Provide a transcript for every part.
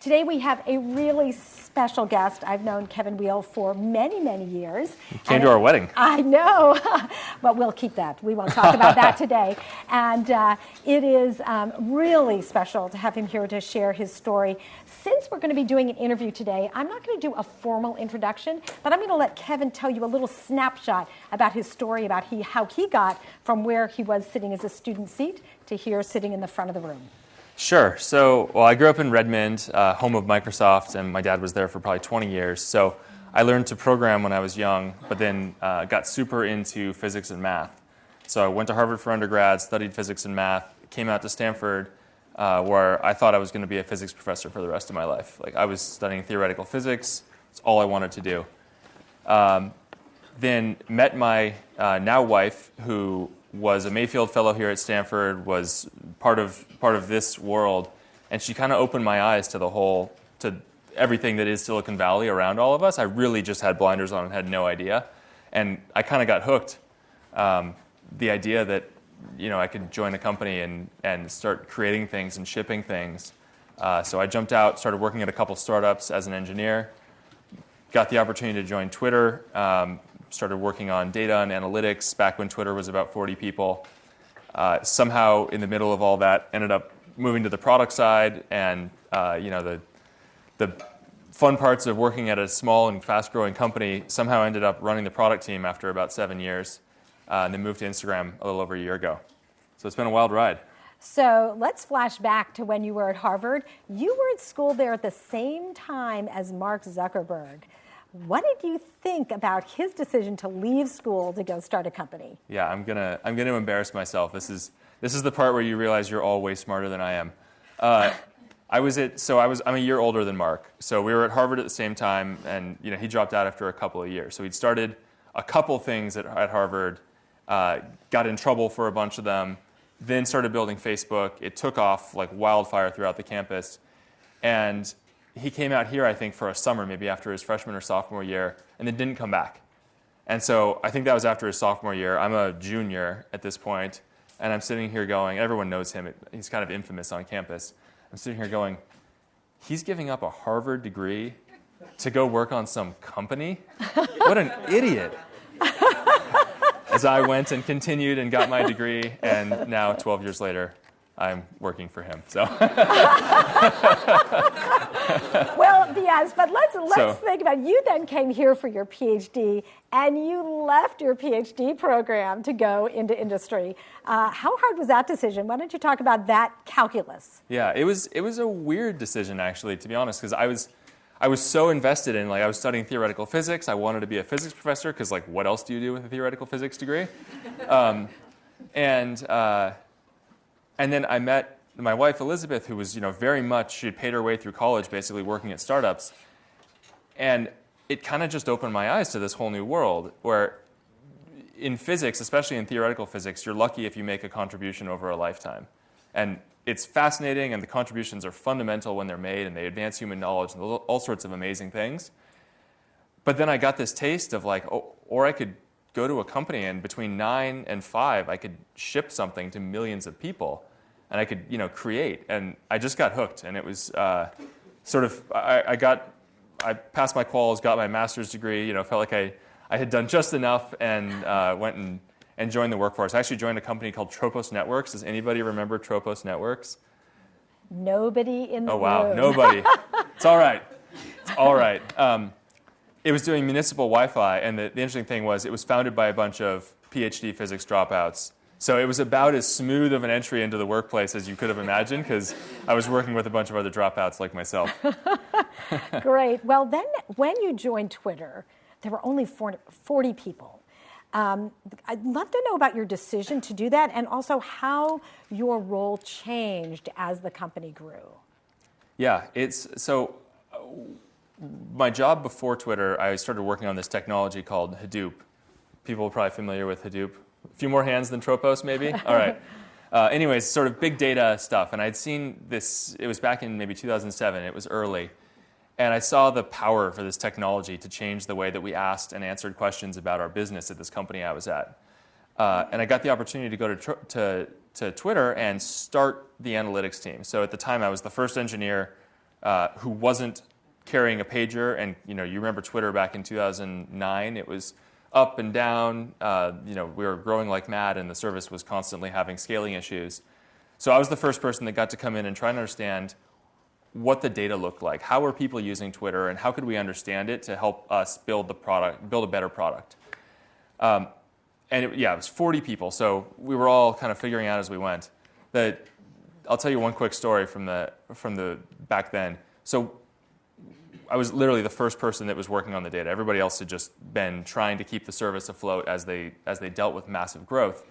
Today we have a really special guest. I've known Kevin Weil for many, many years. He came to our wedding. I know, but we'll keep that. We won't talk about that today. And it is really special to have him here to share his story. Since we're going to be doing an interview today, I'm not going to do a formal introduction, but I'm going to let Kevin tell you a little snapshot about his story, about how he got from where he was sitting as a student seat to here sitting in the front of the room. Sure. So, I grew up in Redmond, home of Microsoft, and my dad was there for probably 20 years. So I learned to program when I was young, but then got super into physics and math. So I went to Harvard for undergrad, studied physics and math, came out to Stanford, where I thought I was going to be a physics professor for the rest of my life. Like, I was studying theoretical physics. It's all I wanted to do. Then met my now wife, who was a Mayfield Fellow here at Stanford, was part of this world, and she kind of opened my eyes to everything that is Silicon Valley around all of us. I really just had blinders on and had no idea, and I kind of got hooked. The idea that I could join a company and start creating things and shipping things. So I jumped out, started working at a couple startups as an engineer, got the opportunity to join Twitter. Started working on data and analytics back when Twitter was about 40 people. Somehow, in the middle of all that, ended up moving to the product side, and the fun parts of working at a small and fast-growing company somehow ended up running the product team after about 7 years, and then moved to Instagram a little over a year ago. So it's been a wild ride. So let's flash back to when you were at Harvard. You were at school there at the same time as Mark Zuckerberg. What did you think about his decision to leave school to go start a company? Yeah, I'm gonna embarrass myself. This is the part where you realize you're all way smarter than I am. I'm a year older than Mark. So we were at Harvard at the same time, and he dropped out after a couple of years. So he'd started a couple things at Harvard, got in trouble for a bunch of them, then started building Facebook. It took off like wildfire throughout the campus, and he came out here, I think, for a summer, maybe after his freshman or sophomore year, and then didn't come back. And so I think that was after his sophomore year. I'm a junior at this point, and I'm sitting here going, everyone knows him. He's kind of infamous on campus. I'm sitting here going, he's giving up a Harvard degree to go work on some company? What an idiot. As I went and continued and got my degree, and now 12 years later, I'm working for him. So. Well, yes, but let's think about it. You then came here for your PhD, and you left your PhD program to go into industry. How hard was that decision? Why don't you talk about that calculus? Yeah, it was a weird decision, actually, to be honest, because I was so invested in, I was studying theoretical physics. I wanted to be a physics professor because, what else do you do with a theoretical physics degree? And then I met my wife, Elizabeth, who was, very much, she had paid her way through college, basically working at startups. And it kind of just opened my eyes to this whole new world where in physics, especially in theoretical physics, you're lucky if you make a contribution over a lifetime. And it's fascinating, and the contributions are fundamental when they're made, and they advance human knowledge and all sorts of amazing things. But then I got this taste of or I could go to a company, and between 9 and 5, I could ship something to millions of people. And I could, create. And I just got hooked. And it was I passed my quals, got my master's degree, felt like I had done just enough, and went and joined the workforce. I actually joined a company called Tropos Networks. Does anybody remember Tropos Networks? Nobody in the room. Oh, wow, nobody. It's all right. It's all right. It was doing municipal Wi-Fi, and the interesting thing was it was founded by a bunch of PhD physics dropouts. So it was about as smooth of an entry into the workplace as you could have imagined, because I was working with a bunch of other dropouts like myself. Great. Well, then when you joined Twitter, there were only 40 people. I'd love to know about your decision to do that, and also how your role changed as the company grew. Yeah, my job before Twitter, I started working on this technology called Hadoop. People are probably familiar with Hadoop. A few more hands than Tropos, maybe? All right. Anyways, sort of big data stuff. And I'd seen this, it was back in maybe 2007. It was early. And I saw the power for this technology to change the way that we asked and answered questions about our business at this company I was at. And I got the opportunity to go to Twitter and start the analytics team. So at the time, I was the first engineer who wasn't carrying a pager. And you remember Twitter back in 2009. It was up and down. We were growing like mad, and the service was constantly having scaling issues. So I was the first person that got to come in and try and understand what the data looked like. How were people using Twitter, and how could we understand it to help us build a better product? And it was 40 people, so we were all kind of figuring out as we went. I'll tell you one quick story from the back then. So I was literally the first person that was working on the data. Everybody else had just been trying to keep the service afloat as they dealt with massive growth.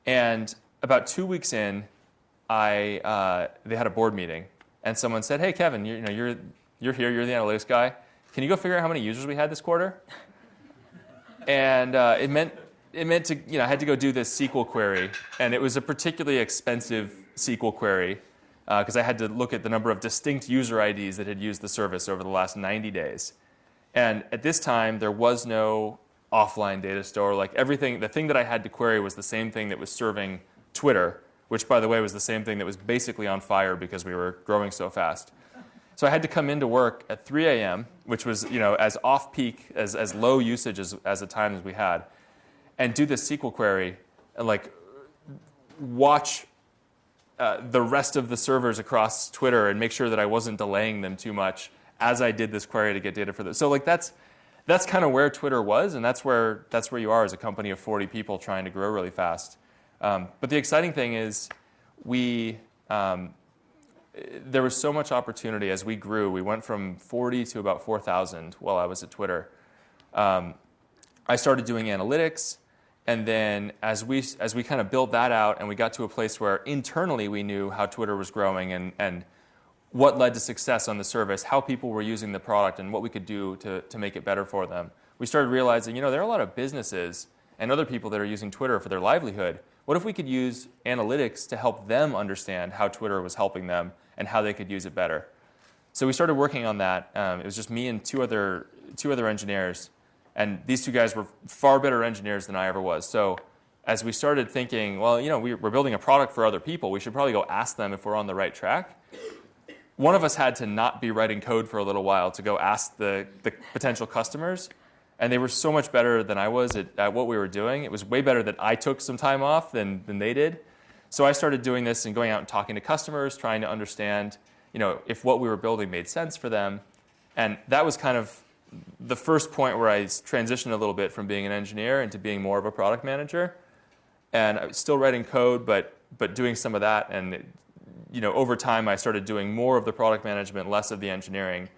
And about 2 weeks in, they had a board meeting, and someone said, "Hey, Kevin, you're here. You're the analytics guy. Can you go figure out how many users we had this quarter?" And it meant to I had to go do this SQL query, and it was a particularly expensive SQL query because I had to look at the number of distinct user IDs that had used the service over the last 90 days. And at this time, there was no offline data store. Like everything, the thing that I had to query was the same thing that was serving Twitter, which, by the way, was the same thing that was basically on fire because we were growing so fast. So I had to come into work at 3 a.m., which was as off-peak, as low usage as a time as we had, and do this SQL query and watch the rest of the servers across Twitter and make sure that I wasn't delaying them too much as I did this query to get data for this. So that's kind of where Twitter was, and that's where you are as a company of 40 people trying to grow really fast. But the exciting thing is there was so much opportunity as we grew. We went from 40 to about 4,000 while I was at Twitter. I started doing analytics, and then as we kind of built that out and we got to a place where internally we knew how Twitter was growing and what led to success on the service, how people were using the product, and what we could do to make it better for them, we started realizing, there are a lot of businesses and other people that are using Twitter for their livelihood. What if we could use analytics to help them understand how Twitter was helping them and how they could use it better? So we started working on that. It was just me and two other engineers, and these two guys were far better engineers than I ever was. So as we started thinking, well, we're building a product for other people, we should probably go ask them if we're on the right track. One of us had to not be writing code for a little while to go ask the potential customers. And they were so much better than I was at what we were doing. It was way better that I took some time off than they did. So I started doing this and going out and talking to customers, trying to understand, if what we were building made sense for them. And that was kind of the first point where I transitioned a little bit from being an engineer into being more of a product manager. And I was still writing code, but doing some of that. And over time, I started doing more of the product management, less of the engineering,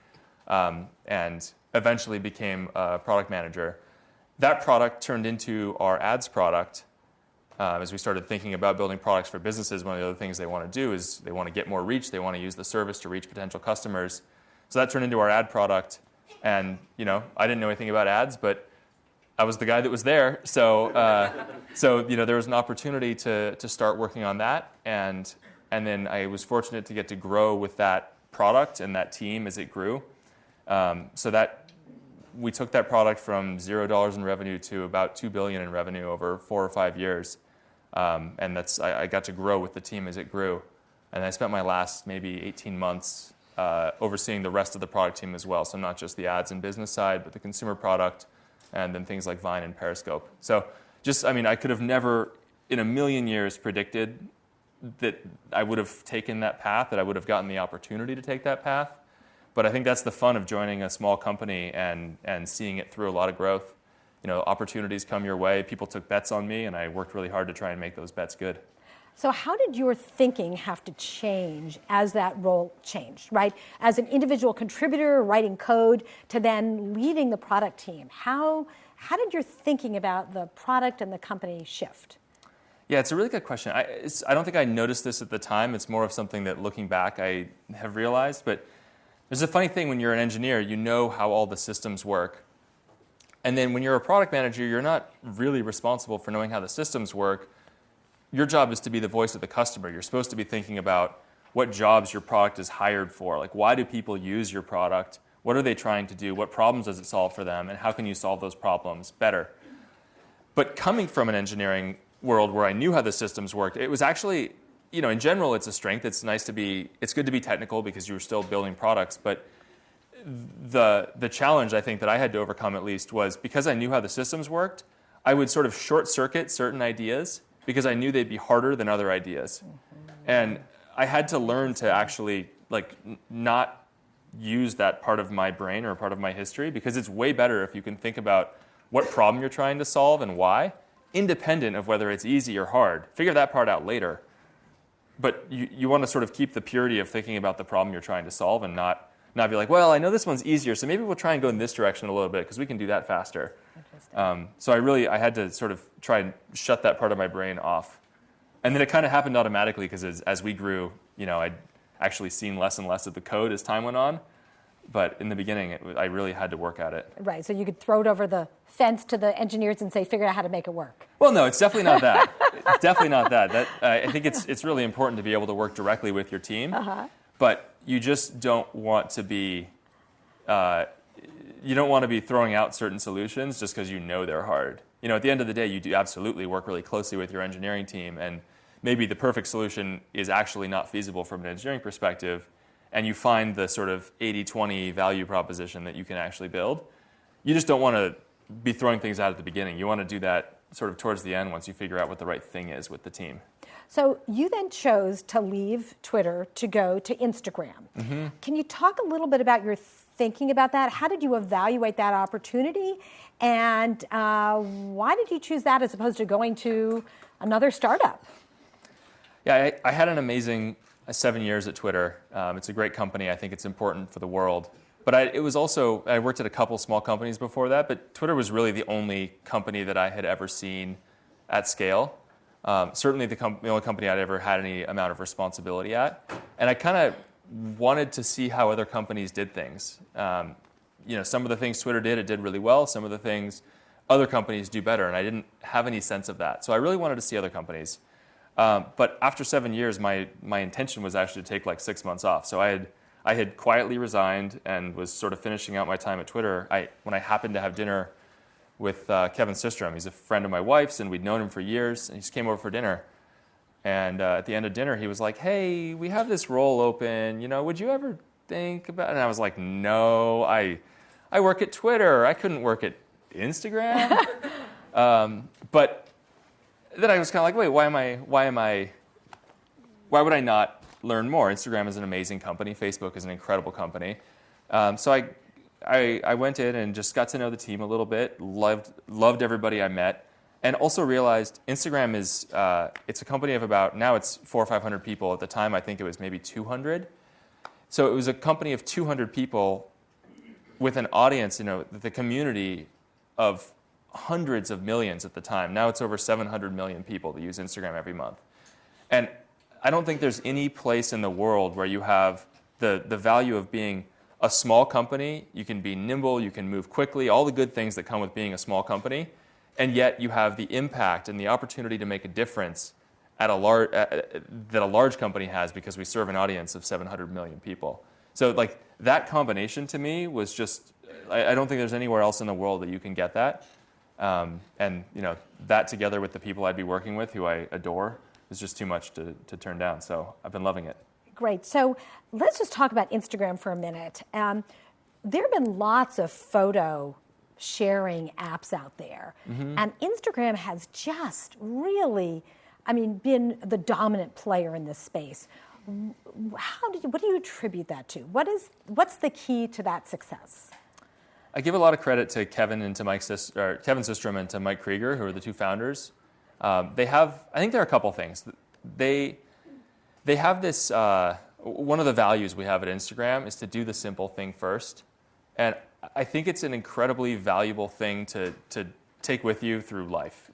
and eventually became a product manager. That product turned into our ads product. As we started thinking about building products for businesses, one of the other things they want to do is they want to get more reach. They want to use the service to reach potential customers. So that turned into our ad product. And I didn't know anything about ads, but I was the guy that was there. So there was an opportunity to start working on that. And then I was fortunate to get to grow with that product and that team as it grew. So that we took that product from $0 in revenue to about $2 billion in revenue over 4 or 5 years. And I got to grow with the team as it grew. And I spent my last maybe 18 months overseeing the rest of the product team as well. So not just the ads and business side, but the consumer product, and then things like Vine and Periscope. So I could have never in a million years predicted that I would have taken that path, that I would have gotten the opportunity to take that path. But I think that's the fun of joining a small company and seeing it through a lot of growth. Opportunities come your way. People took bets on me, and I worked really hard to try and make those bets good. So how did your thinking have to change as that role changed, right? As an individual contributor writing code to then leading the product team, how did your thinking about the product and the company shift? Yeah, it's a really good question. I don't think I noticed this at the time. It's more of something that, looking back, I have realized. But there's a funny thing when you're an engineer, you know how all the systems work. And then when you're a product manager, you're not really responsible for knowing how the systems work. Your job is to be the voice of the customer. You're supposed to be thinking about what jobs your product is hired for. Like, why do people use your product? What are they trying to do? What problems does it solve for them? And how can you solve those problems better? But coming from an engineering world where I knew how the systems worked, it was actually in general, it's a strength. It's good to be technical because you're still building products. But the challenge I think that I had to overcome at least was because I knew how the systems worked, I would sort of short circuit certain ideas because I knew they'd be harder than other ideas. And I had to learn to actually not use that part of my brain or part of my history, because it's way better if you can think about what problem you're trying to solve and why, independent of whether it's easy or hard. Figure that part out later. But you want to sort of keep the purity of thinking about the problem you're trying to solve and not be like, well, I know this one's easier, so maybe we'll try and go in this direction a little bit because we can do that faster. So I had to sort of try and shut that part of my brain off. And then it kind of happened automatically because as we grew, I'd actually seen less and less of the code as time went on. But in the beginning, I really had to work at it. Right, so you could throw it over the fence to the engineers and say, figure out how to make it work. Well, no, it's definitely not that. It's definitely not that. I think it's really important to be able to work directly with your team. But you just don't want to be throwing out certain solutions just because you know they're hard. At the end of the day, you do absolutely work really closely with your engineering team, and maybe the perfect solution is actually not feasible from an engineering perspective, and you find the sort of 80-20 value proposition that you can actually build. You just don't want to be throwing things out at the beginning. You want to do that sort of towards the end once you figure out what the right thing is with the team. So you then chose to leave Twitter to go to Instagram. Can you talk a little bit about your thinking about that? How did you evaluate that opportunity? And why did you choose that as opposed to going to another startup? Yeah, I had an amazing 7 years at Twitter. It's a great company. I think it's important for the world. But I worked at a couple small companies before that, but Twitter was really the only company that I had ever seen at scale. Certainly the only company I'd ever had any amount of responsibility at. And I kind of wanted to see how other companies did things. Some of the things Twitter did, it did really well. Some of the things other companies do better, and I didn't have any sense of that. So I really wanted to see other companies. But after 7 years, my intention was actually to take 6 months off. So I had quietly resigned and was sort of finishing out my time at Twitter. When I happened to have dinner with Kevin Systrom. He's a friend of my wife's, and we'd known him for years, and he just came over for dinner. And at the end of dinner, he was like, hey, we have this role open. Would you ever think about it? And I was like, no, I work at Twitter. I couldn't work at Instagram. But then I was kind of like, wait, why would I not learn more? Instagram is an amazing company. Facebook is an incredible company. So I went in and just got to know the team a little bit, loved everybody I met, and also realized Instagram is, it's a company of about, now it's 400 or 500 people. At the time, I think it was maybe 200. So it was a company of 200 people with an audience, the community of hundreds of millions at the time. Now it's over 700 million people that use Instagram every month. And I don't think there's any place in the world where you have the value of being a small company. You can be nimble, you can move quickly, all the good things that come with being a small company, and yet you have the impact and the opportunity to make a difference at that a large company has because we serve an audience of 700 million people. So that combination to me was just, I don't think there's anywhere else in the world that you can get that. And that together with the people I'd be working with who I adore is just too much to turn down. So I've been loving it. Great. So let's just talk about Instagram for a minute. There have been lots of photo sharing apps out there. And Instagram has just really, been the dominant player in this space. What do you attribute that to? What's the key to that success? I give a lot of credit to Kevin and to Kevin Systrom and to Mike Krieger, who are the two founders. I think there are a couple things. They have this, one of the values we have at Instagram is to do the simple thing first. And I think it's an incredibly valuable thing to take with you through life.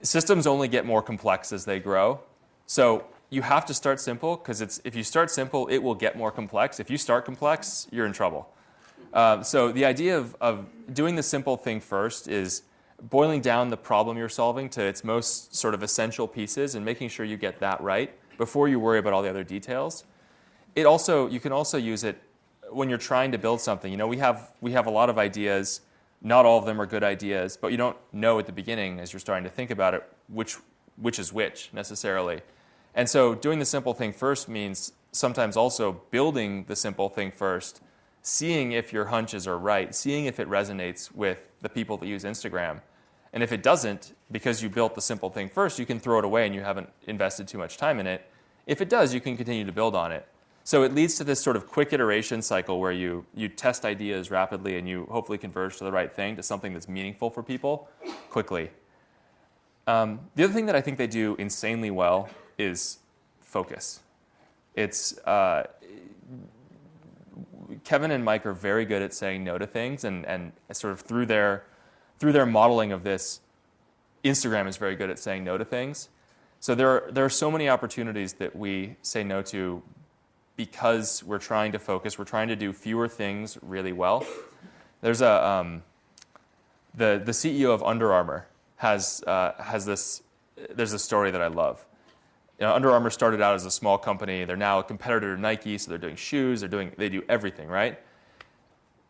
Systems only get more complex as they grow. So you have to start simple, because if you start simple, it will get more complex. If you start complex, you're in trouble. So the idea of doing the simple thing first is boiling down the problem you're solving to its most sort of essential pieces and making sure you get that right before you worry about all the other details. You can also use it when you're trying to build something. We have a lot of ideas. Not all of them are good ideas, but you don't know at the beginning as you're starting to think about it which is which necessarily. And so doing the simple thing first means sometimes also building the simple thing first, seeing if your hunches are right, seeing if it resonates with the people that use Instagram. And if it doesn't, because you built the simple thing first, you can throw it away and you haven't invested too much time in it. If it does, you can continue to build on it. So it leads to this sort of quick iteration cycle where you test ideas rapidly and you hopefully converge to the right thing, to something that's meaningful for people quickly. The other thing that I think they do insanely well is focus. It's Kevin and Mike are very good at saying no to things, and sort of through their modeling of this, Instagram is very good at saying no to things. So there are so many opportunities that we say no to because we're trying to focus. We're trying to do fewer things really well. There's the CEO of Under Armour has this. There's a story that I love. You know, Under Armour started out as a small company. They're now a competitor to Nike, so they're doing shoes. They do everything, right?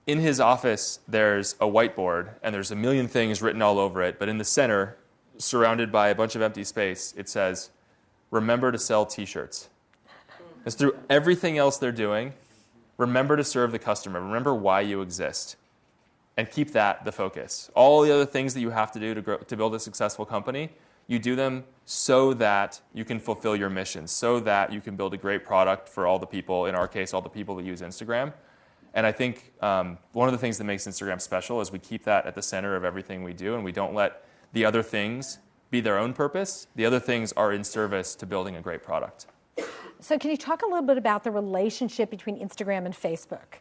In his office, there's a whiteboard, and there's a million things written all over it. But in the center, surrounded by a bunch of empty space, it says, "Remember to sell T-shirts." It's through everything else they're doing. Remember to serve the customer. Remember why you exist, and keep that the focus. All the other things that you have to do to build a successful company, you do them so that you can fulfill your mission, so that you can build a great product for all the people, in our case, all the people that use Instagram. And I think one of the things that makes Instagram special is we keep that at the center of everything we do, and we don't let the other things be their own purpose. The other things are in service to building a great product. So can you talk a little bit about the relationship between Instagram and Facebook?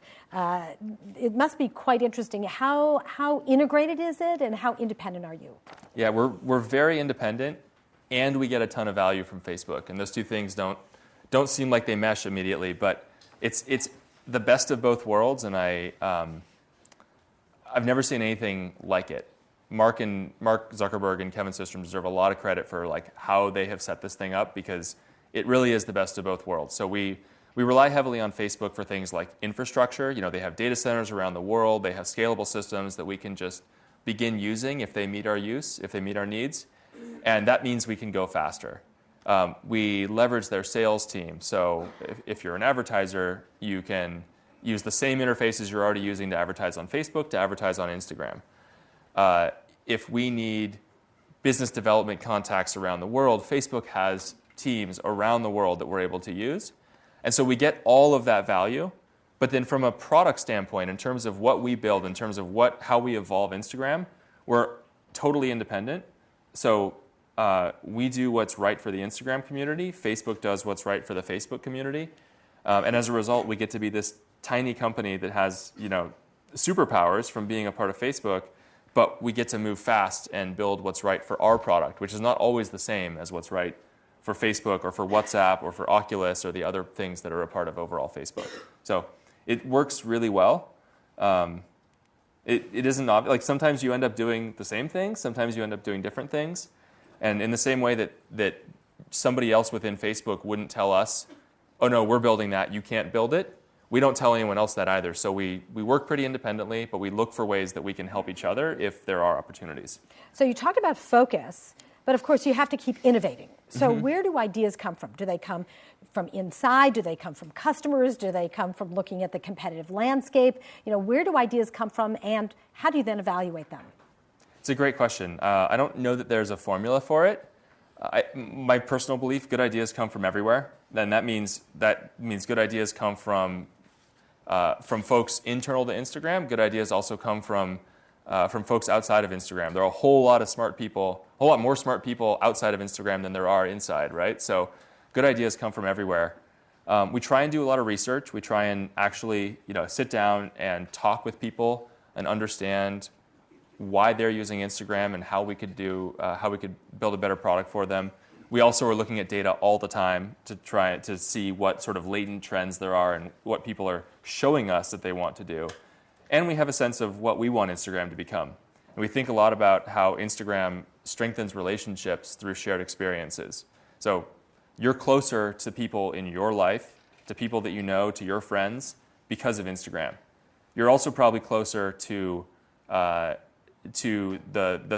It must be quite interesting. How integrated is it, and how independent are you? Yeah, we're very independent, and we get a ton of value from Facebook. And those two things don't seem like they mesh immediately, but it's the best of both worlds, and I've never seen anything like it. Mark Zuckerberg and Kevin Systrom deserve a lot of credit for like how they have set this thing up, because it really is the best of both worlds. So we rely heavily on Facebook for things like infrastructure. You know, they have data centers around the world. They have scalable systems that we can just begin using if they meet our needs. And that means we can go faster. We leverage their sales team. So if you're an advertiser, you can use the same interfaces you're already using to advertise on Facebook to advertise on Instagram. If we need business development contacts around the world, Facebook has teams around the world that we're able to use. And so we get all of that value. But then from a product standpoint, in terms of what we build, in terms of how we evolve Instagram, we're totally independent. So we do what's right for the Instagram community. Facebook does what's right for the Facebook community. And as a result, we get to be this tiny company that has, superpowers from being a part of Facebook, but we get to move fast and build what's right for our product, which is not always the same as what's right for Facebook or for WhatsApp or for Oculus or the other things that are a part of overall Facebook. So it works really well. It isn't obvious. Like sometimes you end up doing the same things, sometimes you end up doing different things. And in the same way that somebody else within Facebook wouldn't tell us, oh no, we're building that, you can't build it, we don't tell anyone else that either. So we work pretty independently, but we look for ways that we can help each other if there are opportunities. So you talked about focus, but of course you have to keep innovating. So where do ideas come from? Do they come from inside? Do they come from customers? Do they come from looking at the competitive landscape? Where do ideas come from, and how do you then evaluate them? It's a great question. I don't know that there's a formula for it. My personal belief, good ideas come from everywhere. Then that means good ideas come from folks internal to Instagram. Good ideas also come from folks outside of Instagram. There are a whole lot more smart people outside of Instagram than there are inside, right? So good ideas come from everywhere. We try and do a lot of research. We try and actually, sit down and talk with people and understand why they're using Instagram and how we could build a better product for them. We also are looking at data all the time to try to see what sort of latent trends there are and what people are showing us that they want to do. And we have a sense of what we want Instagram to become. And we think a lot about how Instagram strengthens relationships through shared experiences. So you're closer to people in your life, to people that you know, to your friends, because of Instagram. You're also probably closer to the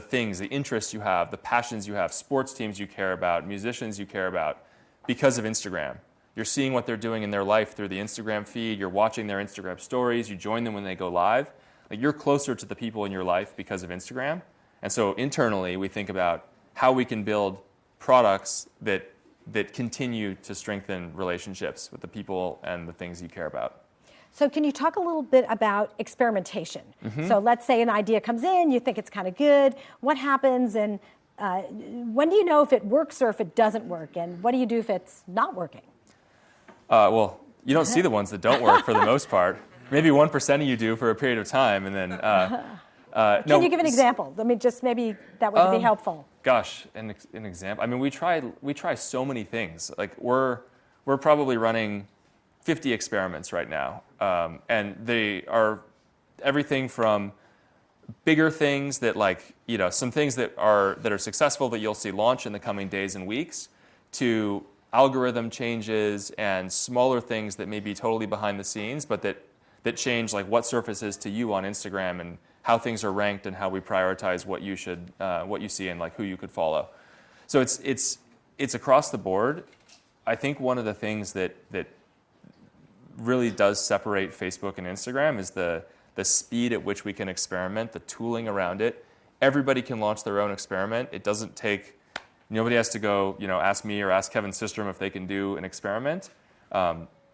things, the interests you have, the passions you have, sports teams you care about, musicians you care about, because of Instagram. You're seeing what they're doing in their life through the Instagram feed. You're watching their Instagram stories. You join them when they go live. Like, you're closer to the people in your life because of Instagram. And so internally, we think about how we can build products that continue to strengthen relationships with the people and the things you care about. So can you talk a little bit about experimentation? So let's say an idea comes in, you think it's kind of good. What happens, and when do you know if it works or if it doesn't work? And what do you do if it's not working? Well, you don't see the ones that don't work for the most part. Maybe 1% of you do for a period of time, and then... Can you give an example? I mean, just maybe that would be helpful. Gosh, an example. I mean, we try so many things. Like, we're probably running 50 experiments right now, and they are everything from bigger things that, like, some things that are successful that you'll see launch in the coming days and weeks, to algorithm changes and smaller things that may be totally behind the scenes, but that change, like, what surfaces to you on Instagram and how things are ranked and how we prioritize what you see and, like, who you could follow. So it's across the board. I think one of the things that really does separate Facebook and Instagram is the speed at which we can experiment, the tooling around it. Everybody can launch their own experiment. It doesn't take, nobody has to go, ask me or ask Kevin Systrom if they can do an experiment.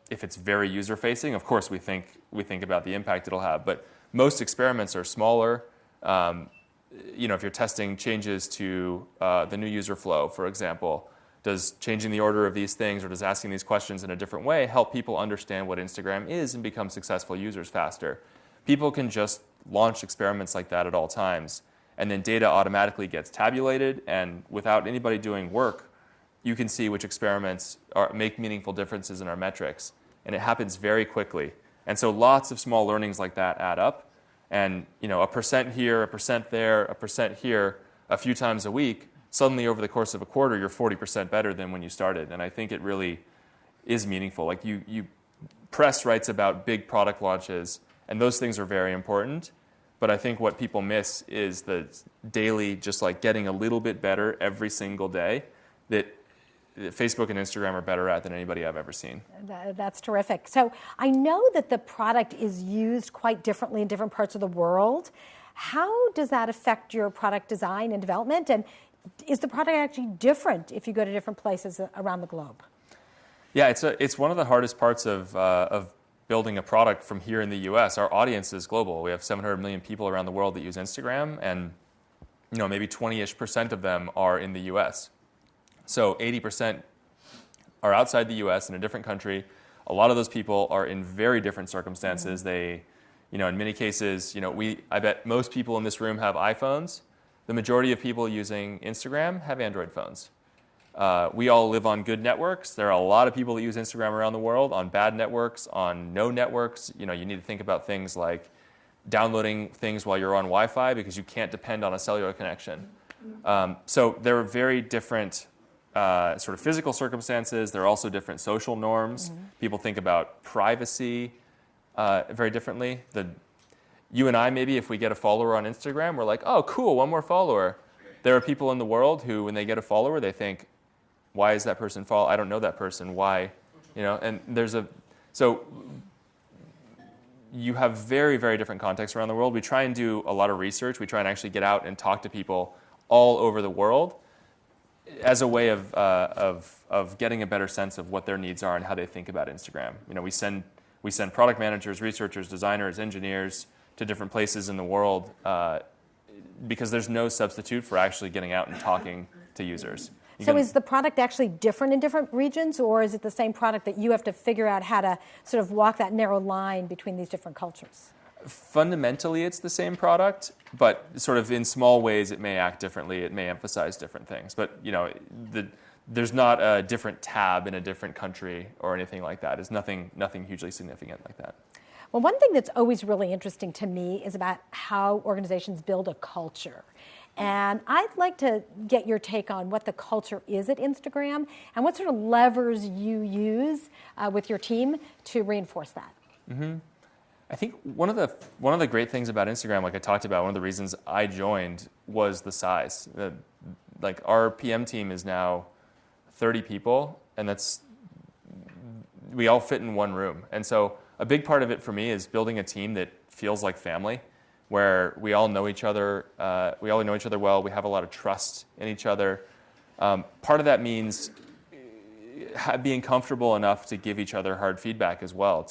If it's very user-facing, of course we think about the impact it'll have. But most experiments are smaller. If you're testing changes to the new user flow, for example, does changing the order of these things or does asking these questions in a different way help people understand what Instagram is and become successful users faster? People can just launch experiments like that at all times, and then data automatically gets tabulated, and without anybody doing work, you can see which experiments make meaningful differences in our metrics, and it happens very quickly. And so lots of small learnings like that add up, and 1% here, 1% there, 1% here, a few times a week, suddenly over the course of a quarter, you're 40% better than when you started. And I think it really is meaningful. Like, press writes about big product launches, and those things are very important. But I think what people miss is the daily, just like getting a little bit better every single day that Facebook and Instagram are better at than anybody I've ever seen. That's terrific. So I know that the product is used quite differently in different parts of the world. How does that affect your product design and development? And is the product actually different if you go to different places around the globe? Yeah, it's one of the hardest parts of building a product from here in the U.S. Our audience is global. We have 700 million people around the world that use Instagram, and maybe 20-ish% of them are in the U.S. So 80% are outside the U.S. in a different country. A lot of those people are in very different circumstances. They, in many cases, I bet most people in this room have iPhones. The majority of people using Instagram have Android phones. We all live on good networks. There are a lot of people that use Instagram around the world on bad networks, on no networks. You need to think about things like downloading things while you're on Wi-Fi because you can't depend on a cellular connection. So there are very different sort of physical circumstances. There are also different social norms. People think about privacy very differently. You and I, maybe if we get a follower on Instagram, we're like, oh, cool, one more follower. There are people in the world who, when they get a follower, they think, why is that person follow? I don't know that person. Why? And so you have very, very different contexts around the world. We try and do a lot of research. We try and actually get out and talk to people all over the world as a way of getting a better sense of what their needs are and how they think about Instagram. We send product managers, researchers, designers, engineers to different places in the world because there's no substitute for actually getting out and talking to users. Is the product actually different in different regions, or is it the same product that you have to figure out how to sort of walk that narrow line between these different cultures? Fundamentally, it's the same product, but sort of in small ways it may act differently. It may emphasize different things. But there's not a different tab in a different country or anything like that. It's nothing hugely significant like that. Well, one thing that's always really interesting to me is about how organizations build a culture. And I'd like to get your take on what the culture is at Instagram and what sort of levers you use with your team to reinforce that. I think one of the great things about Instagram, like I talked about, one of the reasons I joined was the size. Like, our PM team is now 30 people, and we all fit in one room. And so a big part of it for me is building a team that feels like family, where we all know each other. We all know each other well. We have a lot of trust in each other. Part of that means being comfortable enough to give each other hard feedback as well,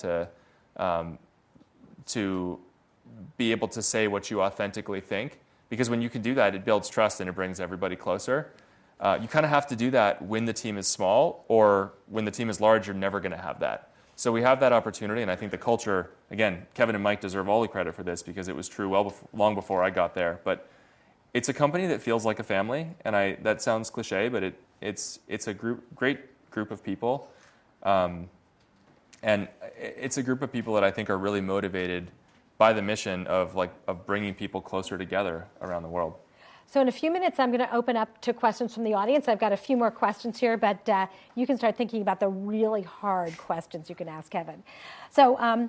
to be able to say what you authentically think. Because when you can do that, it builds trust and it brings everybody closer. You kind of have to do that when the team is small, or when the team is large, you're never going to have that. So we have that opportunity, and I think the culture, again, Kevin and Mike deserve all the credit for this because it was true long before I got there. But it's a company that feels like a family, and that sounds cliche, but it's a great group of people. And it's a group of people that I think are really motivated by the mission of bringing people closer together around the world. So in a few minutes, I'm going to open up to questions from the audience. I've got a few more questions here, but you can start thinking about the really hard questions you can ask Kevin. So I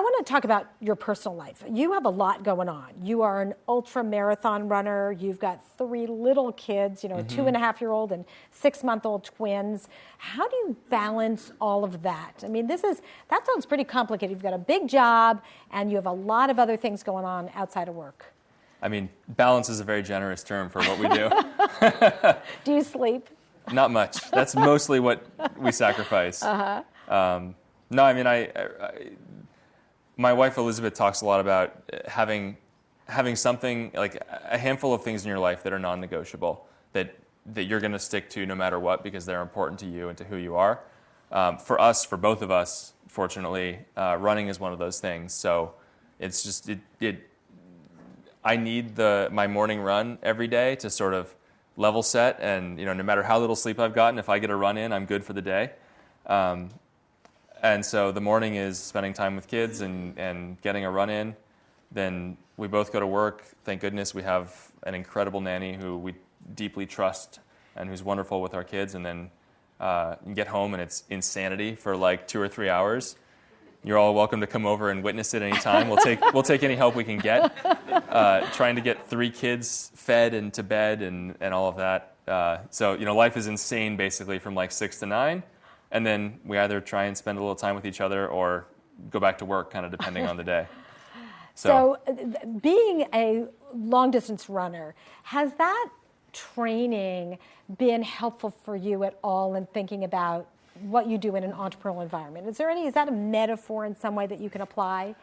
want to talk about your personal life. You have a lot going on. You are an ultra marathon runner. You've got 3 little kids, a 2.5-year-old and 6-month-old twins. How do you balance all of that? I mean, that sounds pretty complicated. You've got a big job and you have a lot of other things going on outside of work. I mean, balance is a very generous term for what we do. Do you sleep? Not much. That's mostly what we sacrifice. No, I mean, my wife Elizabeth talks a lot about having something, like a handful of things in your life that are non-negotiable, that you're going to stick to no matter what because they're important to you and to who you are. For both of us, fortunately, running is one of those things. So it's just I need my morning run every day to sort of level set, and no matter how little sleep I've gotten, if I get a run in, I'm good for the day. And so the morning is spending time with kids and getting a run in. Then we both go to work. Thank goodness we have an incredible nanny who we deeply trust and who's wonderful with our kids. And then you get home and it's insanity for like 2 or 3 hours. You're all welcome to come over and witness it anytime. We'll take any help we can get. Trying to get 3 kids fed and to bed and all of that. So life is insane basically from like 6 to 9. And then we either try and spend a little time with each other or go back to work, kind of depending on the day. So being a long-distance runner, has that training been helpful for you at all in thinking about what you do in an entrepreneurial environment? Is that a metaphor in some way that you can apply?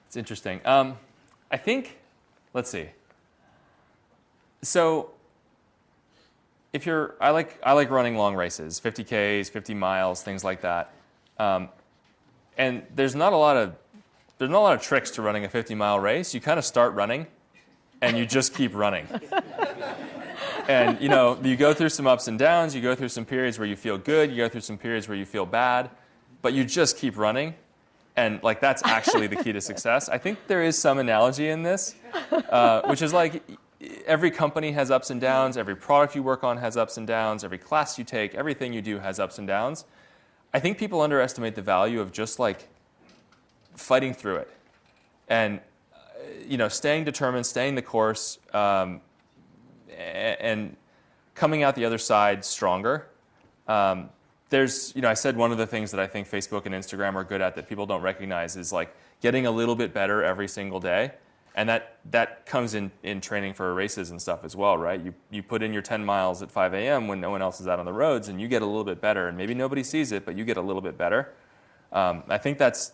It's interesting. I think, let's see. So I like running long races, 50Ks, 50 miles, things like that. And there's not a lot of tricks to running a 50-mile race. You kind of start running, and you just keep running. And you go through some ups and downs. You go through some periods where you feel good. You go through some periods where you feel bad, but you just keep running. And that's actually the key to success. I think there is some analogy in this, which is like, every company has ups and downs. Every product you work on has ups and downs. Every class you take, everything you do has ups and downs. I think people underestimate the value of just fighting through it, and staying determined, staying the course, and coming out the other side stronger. I said one of the things that I think Facebook and Instagram are good at that people don't recognize is getting a little bit better every single day. And that comes in training for races and stuff as well, right? You put in your 10 miles at 5 a.m. when no one else is out on the roads, and you get a little bit better. And maybe nobody sees it, but you get a little bit better. I think that's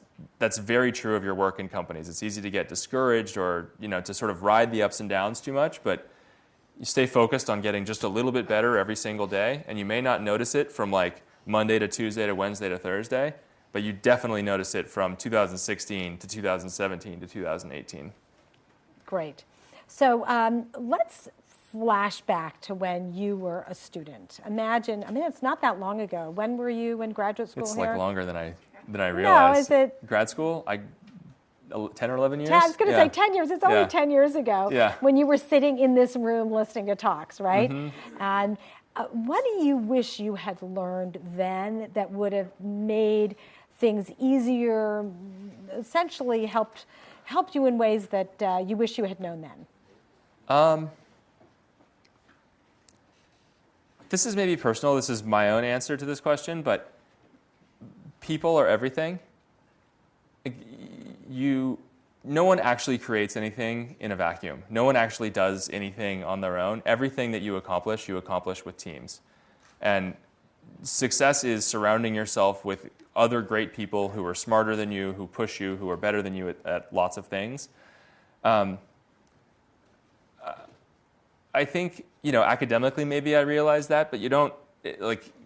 very true of your work in companies. It's easy to get discouraged or to sort of ride the ups and downs too much, but you stay focused on getting just a little bit better every single day. And you may not notice it from Monday to Tuesday to Wednesday to Thursday, but you definitely notice it from 2016 to 2017 to 2018. Great. So let's flash back to when you were a student. Imagine, it's not that long ago. When were you in graduate school? It's here? Longer than I realized. No, is it? Grad school? 10 or 11 years? I was going to say 10 years. It's only 10 years ago when you were sitting in this room listening to talks, right? Mm-hmm. And what do you wish you had learned then that would have made things easier, essentially helped you in ways that you wish you had known then? this is maybe personal. This is my own answer to this question, but people are everything. No one actually creates anything in a vacuum. No one actually does anything on their own. Everything that you accomplish with teams. And success is surrounding yourself with other great people who are smarter than you, who push you, who are better than you at lots of things. I think, academically maybe I realized that, but you don't,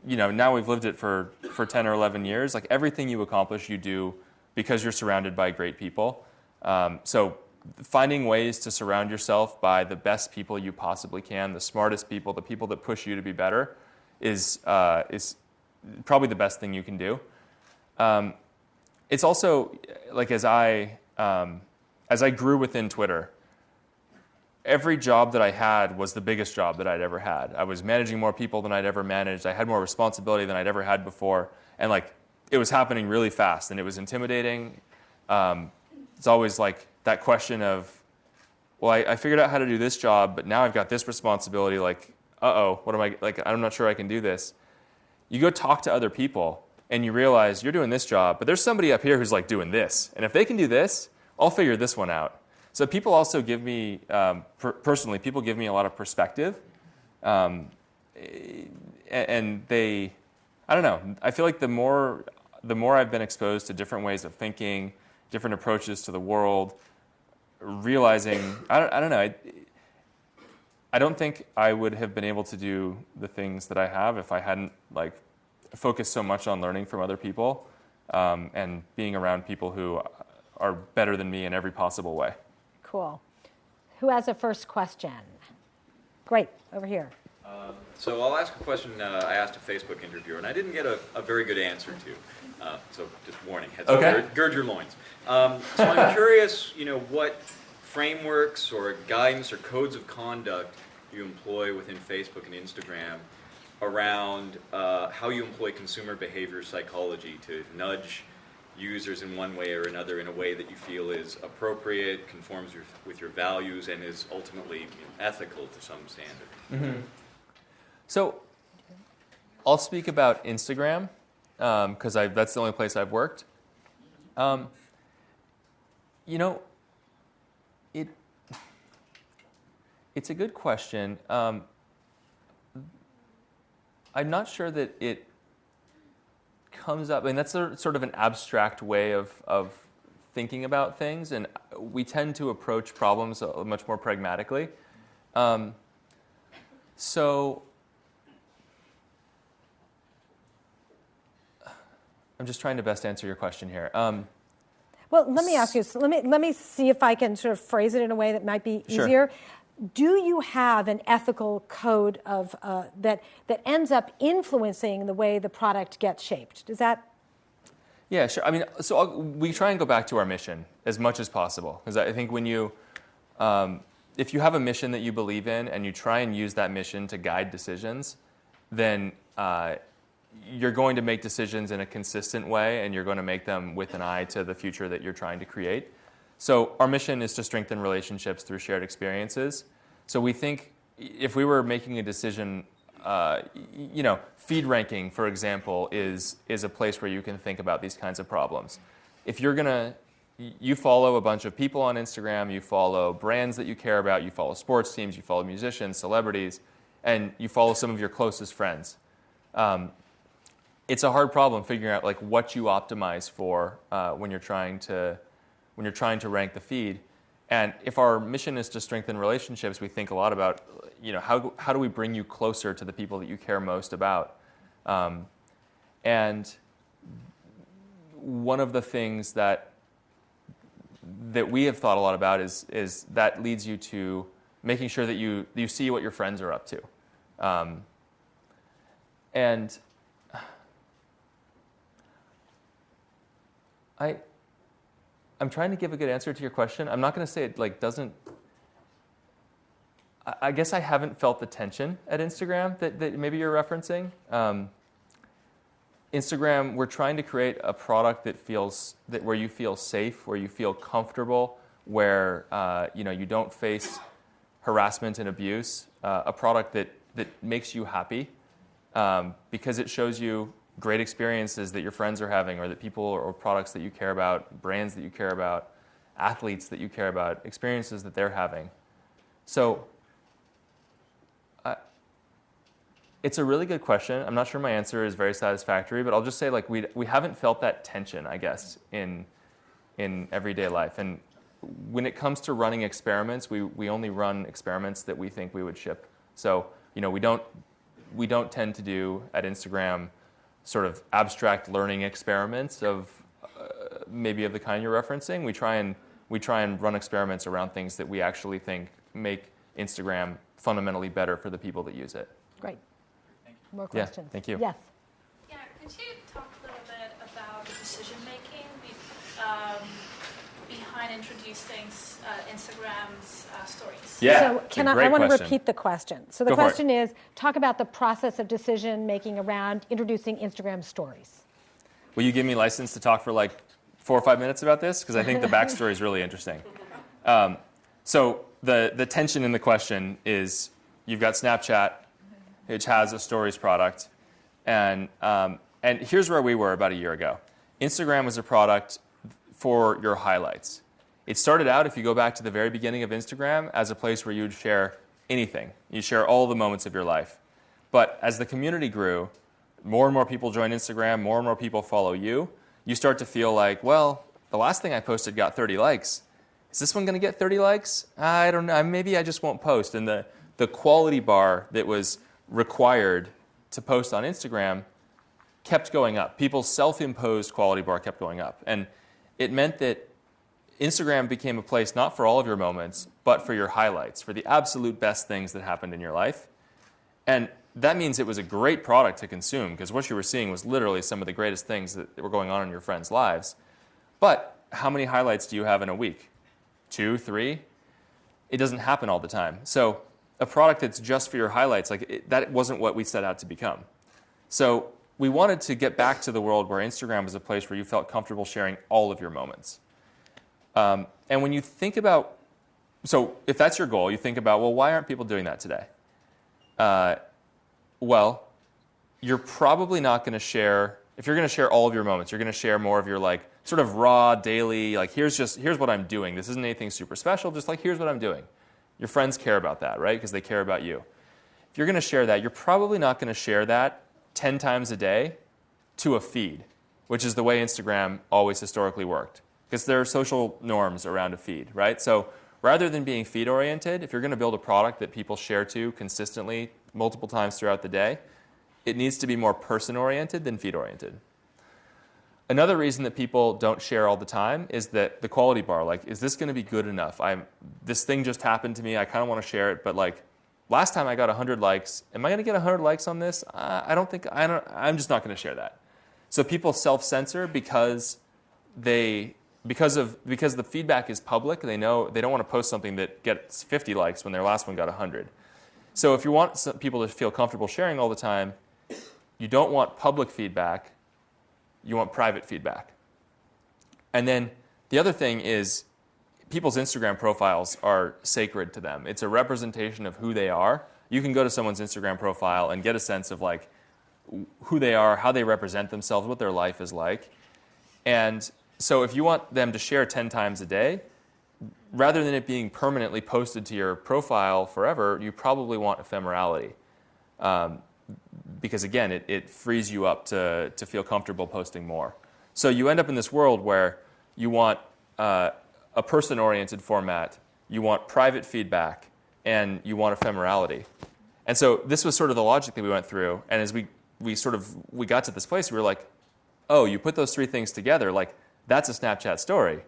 now we've lived it for 10 or 11 years. Like everything you accomplish, you do because you're surrounded by great people. So finding ways to surround yourself by the best people you possibly can, the smartest people, the people that push you to be better, is probably the best thing you can do. It's also like as I grew within Twitter, every job that I had was the biggest job that I'd ever had. I was managing more people than I'd ever managed. I had more responsibility than I'd ever had before, and it was happening really fast, and it was intimidating. It's always like that question of, well, I figured out how to do this job, but now I've got this responsibility. Like, what am I, I'm not sure I can do this. You go talk to other people, and you realize you're doing this job, but there's somebody up here who's doing this. And if they can do this, I'll figure this one out. So people also give me, personally, people give me a lot of perspective. And they, I don't know, I feel like the more I've been exposed to different ways of thinking, different approaches to the world, realizing, I don't know, I don't think I would have been able to do the things that I have if I hadn't focused so much on learning from other people and being around people who are better than me in every possible way. Cool. Who has a first question? Great, over here. So I'll ask a question I asked a Facebook interviewer, and I didn't get a very good answer to. So just warning, heads up, gird your loins. So I'm curious, what frameworks or guidance or codes of conduct you employ within Facebook and Instagram around how you employ consumer behavior psychology to nudge users in one way or another in a way that you feel is appropriate, conforms with your values, and is ultimately ethical to some standard. Mm-hmm. So I'll speak about Instagram because that's the only place I've worked. It's a good question. I'm not sure that it comes up, and that's sort of an abstract way of thinking about things, and we tend to approach problems much more pragmatically. So I'm just trying to best answer your question here. Well, let me ask you. So let me see if I can sort of phrase it in a way that might be easier. Sure. Do you have an ethical code of that ends up influencing the way the product gets shaped? Does that? Yeah, sure. I mean, we try and go back to our mission as much as possible, because I think when you, if you have a mission that you believe in and you try and use that mission to guide decisions, then you're going to make decisions in a consistent way, and you're going to make them with an eye to the future that you're trying to create. So our mission is to strengthen relationships through shared experiences. So we think if we were making a decision, feed ranking, for example, is a place where you can think about these kinds of problems. If you follow a bunch of people on Instagram, you follow brands that you care about, you follow sports teams, you follow musicians, celebrities, and you follow some of your closest friends. It's a hard problem figuring out what you optimize for when you're trying to rank the feed. And if our mission is to strengthen relationships, we think a lot about, how do we bring you closer to the people that you care most about? And one of the things that we have thought a lot about is that leads you to making sure that you see what your friends are up to. And I'm trying to give a good answer to your question. I'm not going to say it doesn't. I guess I haven't felt the tension at Instagram that maybe you're referencing. Instagram, we're trying to create a product where you feel safe, where you feel comfortable, where you don't face harassment and abuse. A product that makes you happy. because it shows you great experiences that your friends are having, or that people or products that you care about, brands that you care about, athletes that you care about, experiences that they're having. So it's a really good question. I'm not sure my answer is very satisfactory, but I'll just say like we haven't felt that tension, I guess, in everyday life. And when it comes to running experiments, we only run experiments that we think we would ship. So we don't tend to do at Instagram sort of abstract learning experiments of maybe of the kind you're referencing. We try and run experiments around things that we actually think make Instagram fundamentally better for the people that use it. Great. More questions? Yeah, thank you. Yes. Yeah, could you talk a little bit about the decision making behind introducing Instagram's stories? Yeah. So I want to repeat the question. So the question is, talk about the process of decision making around introducing Instagram stories. Will you give me license to talk for like 4 or 5 minutes about this? Because I think the backstory is really interesting. So the tension in the question is, you've got Snapchat, which has a stories product, and here's where we were about a year ago. Instagram was a product for your highlights. It started out, if you go back to the very beginning of Instagram, as a place where you would share anything. You share all the moments of your life. But as the community grew, more and more people join Instagram, more and more people follow you. You start to feel like, well, the last thing I posted got 30 likes. Is this one going to get 30 likes? I don't know. Maybe I just won't post. And the quality bar that was required to post on Instagram kept going up. People's self-imposed quality bar kept going up. And it meant that Instagram became a place not for all of your moments, but for your highlights, for the absolute best things that happened in your life. And that means it was a great product to consume, because what you were seeing was literally some of the greatest things that were going on in your friends' lives. But how many highlights do you have in a week? 2, 3? It doesn't happen all the time. So a product that's just for your highlights, that wasn't what we set out to become. So we wanted to get back to the world where Instagram was a place where you felt comfortable sharing all of your moments. And when you think about, so if that's your goal, you think about, well, why aren't people doing that today? Well, you're probably not going to share, if you're going to share all of your moments, you're going to share more of your sort of raw, daily, here's what I'm doing. This isn't anything super special, just here's what I'm doing. Your friends care about that, right? Because they care about you. If you're going to share that, you're probably not going to share that 10 times a day to a feed, which is the way Instagram always historically worked. Because there are social norms around a feed, right? So rather than being feed-oriented, if you're going to build a product that people share to consistently multiple times throughout the day, it needs to be more person-oriented than feed-oriented. Another reason that people don't share all the time is that the quality bar, is this going to be good enough? This thing just happened to me, I kind of want to share it, but last time I got 100 likes, am I going to get 100 likes on this? I'm just not going to share that. So people self-censor because the feedback is public. They know they don't want to post something that gets 50 likes when their last one got 100. So if you want people to feel comfortable sharing all the time, you don't want public feedback, you want private feedback. And then the other thing is people's Instagram profiles are sacred to them. It's a representation of who they are. You can go to someone's Instagram profile and get a sense of who they are, how they represent themselves, what their life is like. And so if you want them to share 10 times a day, rather than it being permanently posted to your profile forever, you probably want ephemerality. Because again, it frees you up to feel comfortable posting more. So you end up in this world where you want a person-oriented format, you want private feedback, and you want ephemerality. And so this was sort of the logic that we went through. And as we got to this place, we were like, oh, you put those 3 things together, that's a Snapchat story.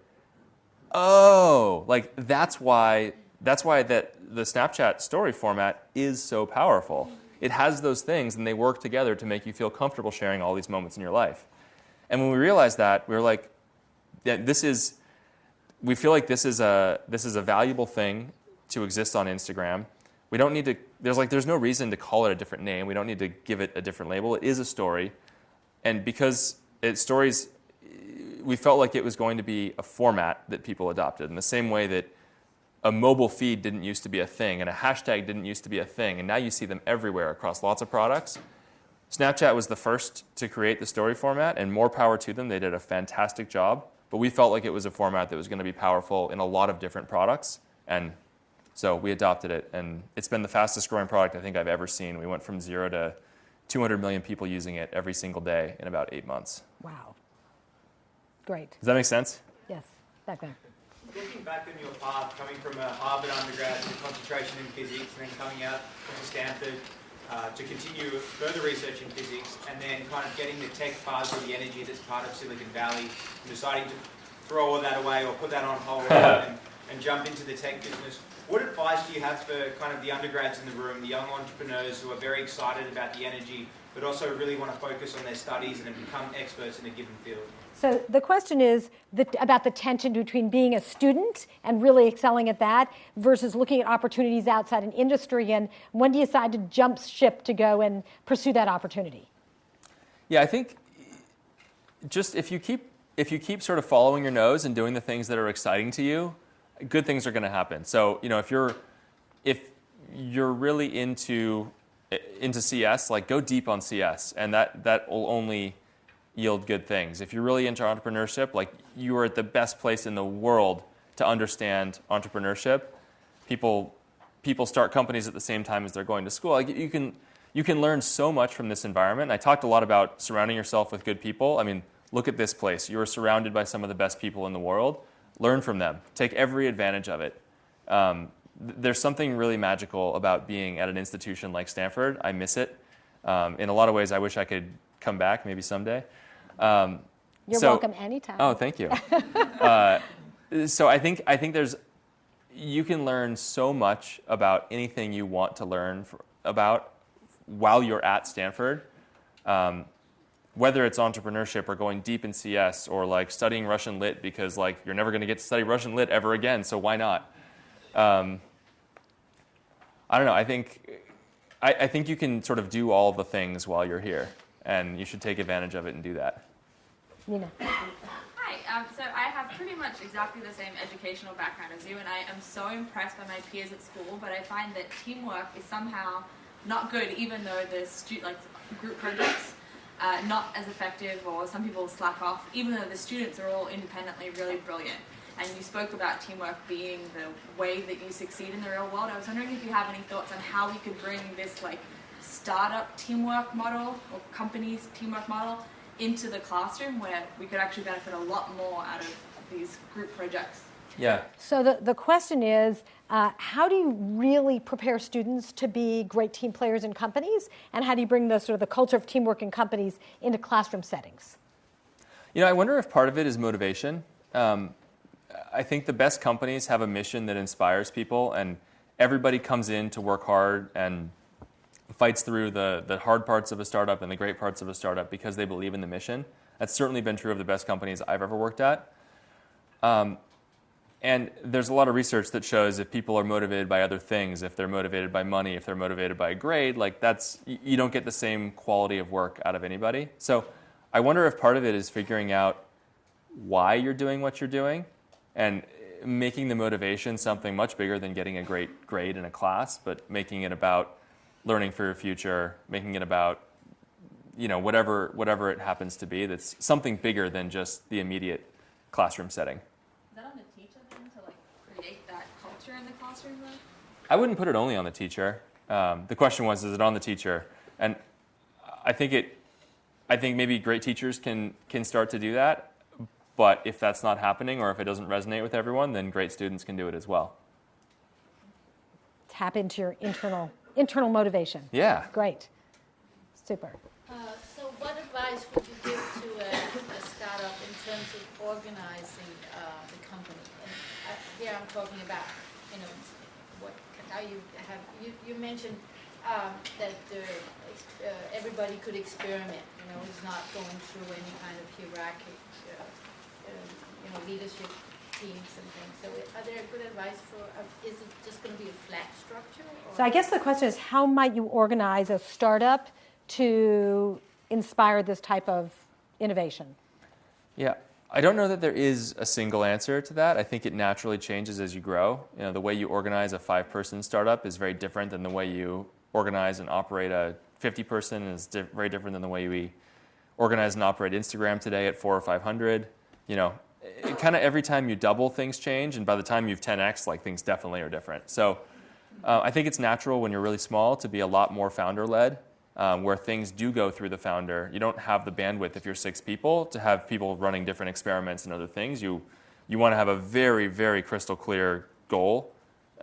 Oh, that's why the Snapchat story format is so powerful. It has those things, and they work together to make you feel comfortable sharing all these moments in your life. And when we realized that, we were like, yeah, we feel like this is a valuable thing to exist on Instagram. We don't need to. There's no reason to call it a different name. We don't need to give it a different label. It is a story, and because stories, we felt like it was going to be a format that people adopted in the same way that a mobile feed didn't used to be a thing and a hashtag didn't used to be a thing, and now you see them everywhere across lots of products. Snapchat was the first to create the story format, and more power to them. They did a fantastic job. But we felt like it was a format that was going to be powerful in a lot of different products. And so we adopted it. And it's been the fastest growing product I think I've ever seen. We went from 0 to 200 million people using it every single day in about 8 months. Wow. Great. Does that make sense? Yes, back there. Looking back on your path, coming from a Harvard undergrad with a concentration in physics, and then coming out to Stanford to continue further research in physics, and then kind of getting the tech buzz or the energy that's part of Silicon Valley, and deciding to throw all that away or put that on hold and jump into the tech business. What advice do you have for kind of the undergrads in the room, the young entrepreneurs who are very excited about the energy, but also really want to focus on their studies and become experts in a given field? So the question is about the tension between being a student and really excelling at that versus looking at opportunities outside an industry, and when do you decide to jump ship to go and pursue that opportunity? Yeah, I think just if you keep sort of following your nose and doing the things that are exciting to you, good things are going to happen. So, if you're really into CS, like go deep on CS, and that will only yield good things. If you're really into entrepreneurship, like you are at the best place in the world to understand entrepreneurship. People start companies at the same time as they're going to school. Like you can learn so much from this environment. And I talked a lot about surrounding yourself with good people. I mean, look at this place. You are surrounded by some of the best people in the world. Learn from them. Take every advantage of it. There's something really magical about being at an institution like Stanford. I miss it. In a lot of ways, I wish I could come back maybe someday. You're welcome anytime. Oh, thank you. So I think you can learn so much about anything you want to learn about while you're at Stanford. Whether it's entrepreneurship or going deep in CS or like studying Russian lit because like you're never going to get to study Russian lit ever again, so why not? I don't know. I think you can sort of do all the things while you're here, and you should take advantage of it and do that. Nina. Hi. So I have pretty much exactly the same educational background as you, and I am so impressed by my peers at school, but I find that teamwork is somehow not good, even though there's group projects. Not as effective, or some people slack off, even though the students are all independently really brilliant. And you spoke about teamwork being the way that you succeed in the real world. I was wondering if you have any thoughts on how we could bring this like startup teamwork model or companies teamwork model into the classroom where we could actually benefit a lot more out of these group projects. Yeah. So the question is, how do you really prepare students to be great team players in companies, and how do you bring the culture of teamwork in companies into classroom settings? I wonder if part of it is motivation. I think the best companies have a mission that inspires people, and everybody comes in to work hard and fights through the hard parts of a startup and the great parts of a startup because they believe in the mission. That's certainly been true of the best companies I've ever worked at. And there's a lot of research that shows if people are motivated by other things, if they're motivated by money, if they're motivated by a grade, you don't get the same quality of work out of anybody. So I wonder if part of it is figuring out why you're doing what you're doing and making the motivation something much bigger than getting a great grade in a class, but making it about learning for your future, making it about whatever it happens to be that's something bigger than just the immediate classroom setting. In the classroom, though? I wouldn't put it only on the teacher. The question was, is it on the teacher? And I think maybe great teachers can start to do that, but if that's not happening or if it doesn't resonate with everyone, then great students can do it as well. Tap into your internal motivation. Yeah. Great. Super. So what advice would you give to a startup in terms of organizing the company? And here I'm talking about how you mentioned that everybody could experiment. It's not going through any kind of hierarchy, leadership teams and things. So are there good advice is it just going to be a flat structure? Or? So I guess the question is, how might you organize a startup to inspire this type of innovation? Yeah. I don't know that there is a single answer to that. I think it naturally changes as you grow. The way you organize a 5-person startup is very different than the way you organize and operate a 50-person is very different than the way we organize and operate Instagram today at 400 or 500. Kind of every time you double, things change, and by the time you've 10x, like things definitely are different. So I think it's natural when you're really small to be a lot more founder-led, where things do go through the founder. You don't have the bandwidth if you're 6 people to have people running different experiments and other things. You want to have a very, very crystal clear goal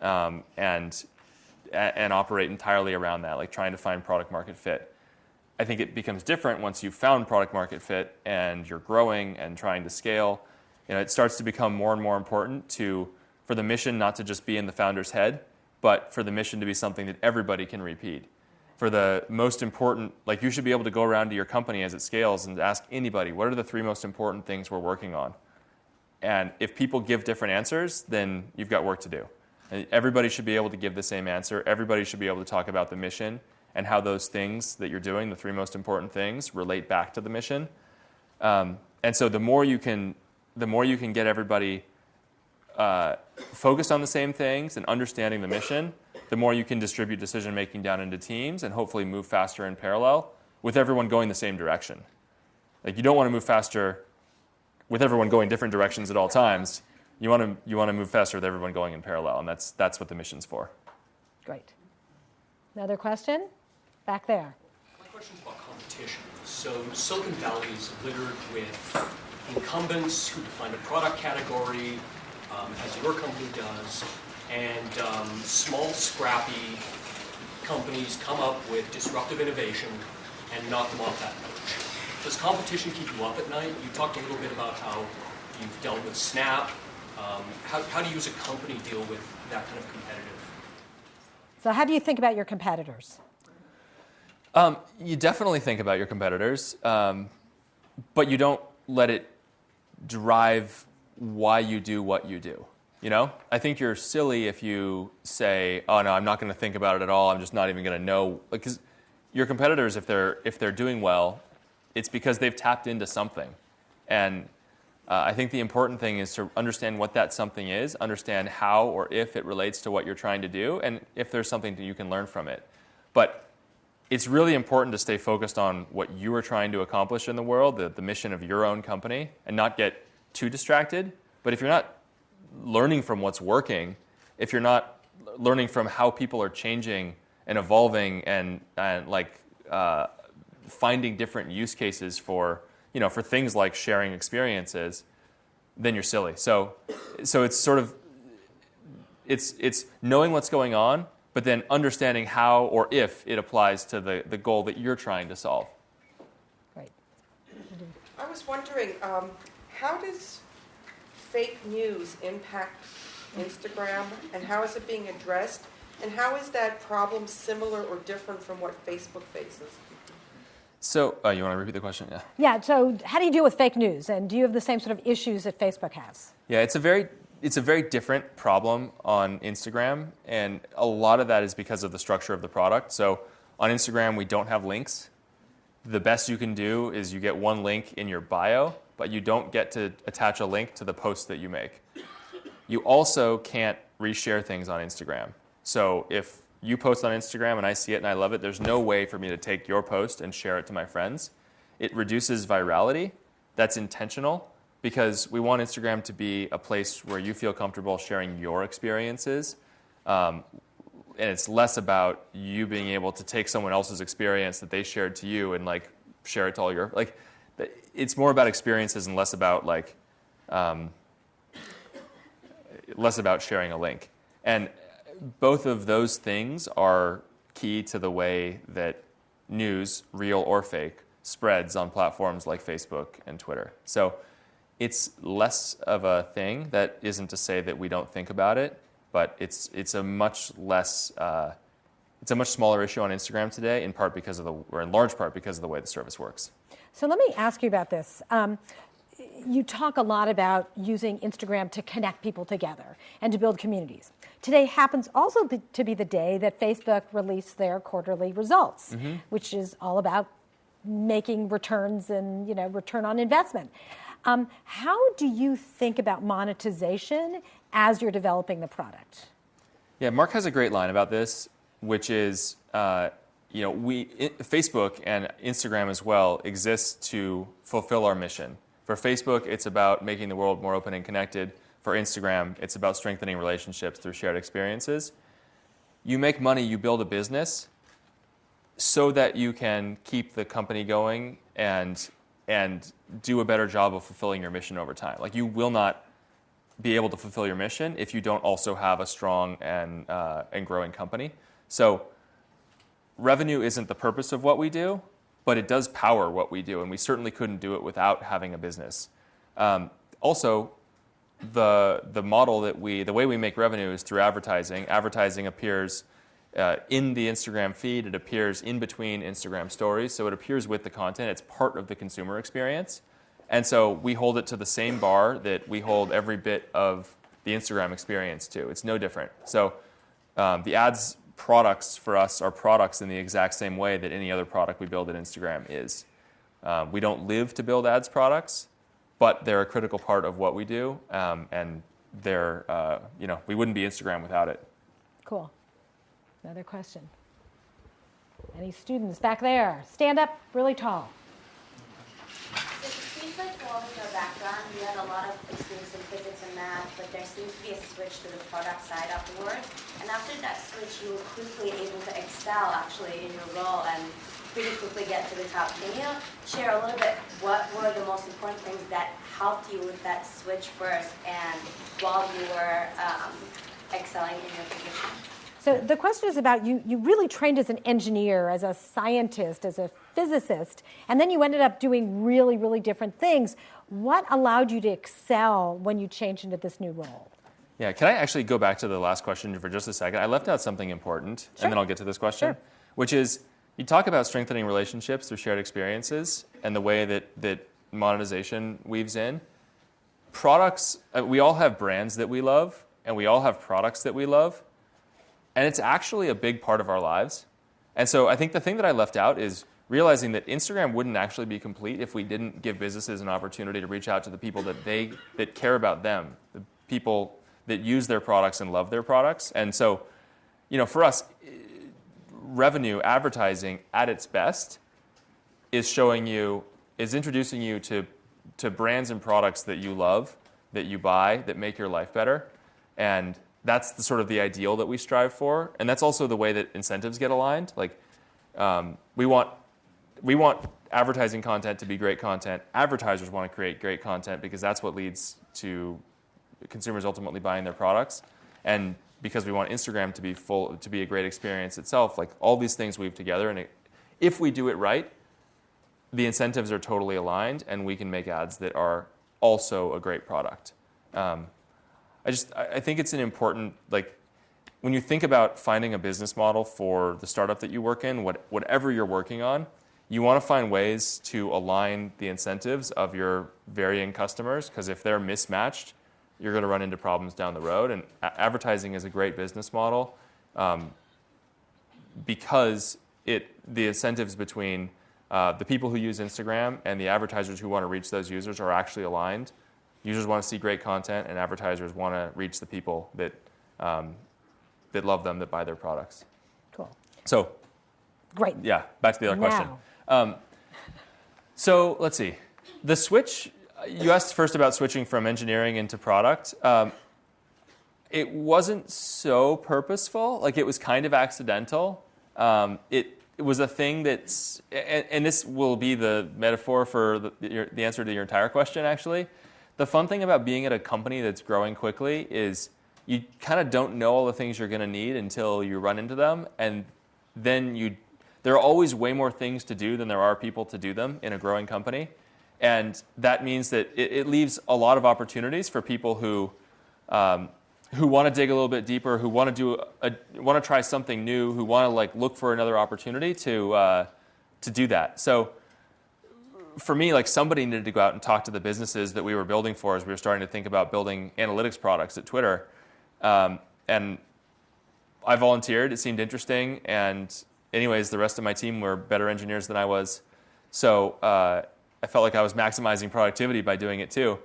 and operate entirely around that, like trying to find product market fit. I think it becomes different once you've found product market fit and you're growing and trying to scale. It starts to become more and more important for the mission not to just be in the founder's head, but for the mission to be something that everybody can repeat. For the most important, like you should be able to go around to your company as it scales and ask anybody, what are the 3 most important things we're working on? And if people give different answers, then you've got work to do. And everybody should be able to give the same answer. Everybody should be able to talk about the mission and how those things that you're doing, the 3 most important things, relate back to the mission. And so the more you can get everybody focused on the same things and understanding the mission, the more you can distribute decision-making down into teams and hopefully move faster in parallel with everyone going the same direction. Like you don't want to move faster with everyone going different directions at all times. You want to move faster with everyone going in parallel, and that's what the mission's for. Great. Another question? Back there. My question's about competition. So Silicon Valley is littered with incumbents who define a product category, as your company does, and small, scrappy companies come up with disruptive innovation and knock them off that perch. Does competition keep you up at night? You talked a little bit about how you've dealt with Snap. How do you as a company deal with that kind of competitive? So how do you think about your competitors? You definitely think about your competitors, but you don't let it drive why you do what you do. I think you're silly if you say, "Oh no, I'm not going to think about it at all. I'm just not even going to know." Because your competitors, if they're doing well, it's because they've tapped into something, and I think the important thing is to understand what that something is, understand how or if it relates to what you're trying to do, and if there's something that you can learn from it. But it's really important to stay focused on what you are trying to accomplish in the world, the mission of your own company, and not get too distracted. But if you're not learning from what's working, if you're not learning from how people are changing and evolving and finding different use cases for things like sharing experiences, then you're silly. So it's sort of it's knowing what's going on, but then understanding how or if it applies to the goal that you're trying to solve. Right. I was wondering, how does fake news impact Instagram, and how is it being addressed, and how is that problem similar or different from what Facebook faces? So, you want to repeat the question? Yeah. Yeah, so how do you deal with fake news, and do you have the same sort of issues that Facebook has? Yeah, it's a very different problem on Instagram, and a lot of that is because of the structure of the product. So on Instagram, we don't have links. The best you can do is you get one link in your bio, but you don't get to attach a link to the post that you make. You also can't reshare things on Instagram. So if you post on Instagram and I see it and I love it, there's no way for me to take your post and share it to my friends. It reduces virality. That's intentional because we want Instagram to be a place where you feel comfortable sharing your experiences. And it's less about you being able to take someone else's experience that they shared to you and share it to all your, it's more about experiences and less about sharing a link. And both of those things are key to the way that news, real or fake, spreads on platforms like Facebook and Twitter. So it's less of a thing. That isn't to say that we don't think about it, but it's a much smaller issue on Instagram today, in large part because of the way the service works. So let me ask you about this. You talk a lot about using Instagram to connect people together and to build communities. Today happens also to be the day that Facebook released their quarterly results, which is all about making returns and return on investment. How do you think about monetization as you're developing the product? Yeah, Mark has a great line about this, which is Facebook and Instagram as well exist to fulfill our mission. For Facebook, it's about making the world more open and connected. For Instagram, it's about strengthening relationships through shared experiences. You make money, you build a business so that you can keep the company going and do a better job of fulfilling your mission over time. Like, you will not be able to fulfill your mission if you don't also have a strong and growing company. So revenue isn't the purpose of what we do, but it does power what we do, and we certainly couldn't do it without having a business. Also, the model the way we make revenue is through advertising. Advertising appears in the Instagram feed. It appears in between Instagram stories, so it appears with the content. It's part of the consumer experience. And so we hold it to the same bar that we hold every bit of the Instagram experience to. It's no different. So the ads products for us are products in the exact same way that any other product we build at Instagram is. We don't live to build ads products, but they're a critical part of what we do, and they're, we wouldn't be Instagram without it. Cool. Another question. Any students back there? Stand up really tall. So it seems like for all of your background, you had a lot of experience in physics and math, but there seems to be a switch to the product side afterwards. And after that switch, you were quickly able to excel actually in your role and pretty quickly get to the top. Can you share a little bit what were the most important things that helped you with that switch first and while you were excelling in your position? So the question is about you really trained as an engineer, as a scientist, as a physicist, and then you ended up doing really, really different things. What allowed you to excel when you changed into this new role? Yeah, can I actually go back to the last question for just a second? I left out something important, Sure. and then I'll get to this question, which is you talk about strengthening relationships through shared experiences and the way that monetization weaves in. Products, we all have brands that we love, and we all have products that we love. And it's actually a big part of our lives. And so I think the thing that I left out is realizing that Instagram wouldn't actually be complete if we didn't give businesses an opportunity to reach out to the people that care about them, the people that use their products and love their products. And so, for us, revenue advertising at its best is introducing you to brands and products that you love, that you buy, that make your life better. And that's the sort of the ideal that we strive for, and that's also the way that incentives get aligned. Like, we want advertising content to be great content. Advertisers want to create great content because that's what leads to consumers ultimately buying their products, and because we want Instagram to be a great experience itself. Like, all these things weave together, and if we do it right, the incentives are totally aligned, and we can make ads that are also a great product. I think it's an important, when you think about finding a business model for the startup that you work in, whatever you're working on, you want to find ways to align the incentives of your varying customers, because if they're mismatched, you're going to run into problems down the road. And advertising is a great business model because the incentives between the people who use Instagram and the advertisers who want to reach those users are actually aligned. Users want to see great content, and advertisers want to reach the people that love them, that buy their products. Cool. So, great. Yeah, back to the other question. So let's see. The switch, you asked first about switching from engineering into product. It wasn't so purposeful. Like, it was kind of accidental. It was a thing that's, and this will be the metaphor for the answer to your entire question, actually. The fun thing about being at a company that's growing quickly is you kind of don't know all the things you're going to need until you run into them, and then there are always way more things to do than there are people to do them in a growing company, and that means that it leaves a lot of opportunities for people who want to dig a little bit deeper, who want to try something new, who want to look for another opportunity to do that. So, for me, somebody needed to go out and talk to the businesses that we were building for as we were starting to think about building analytics products at Twitter. And I volunteered. It seemed interesting. And anyways, the rest of my team were better engineers than I was. So I felt like I was maximizing productivity by doing it too.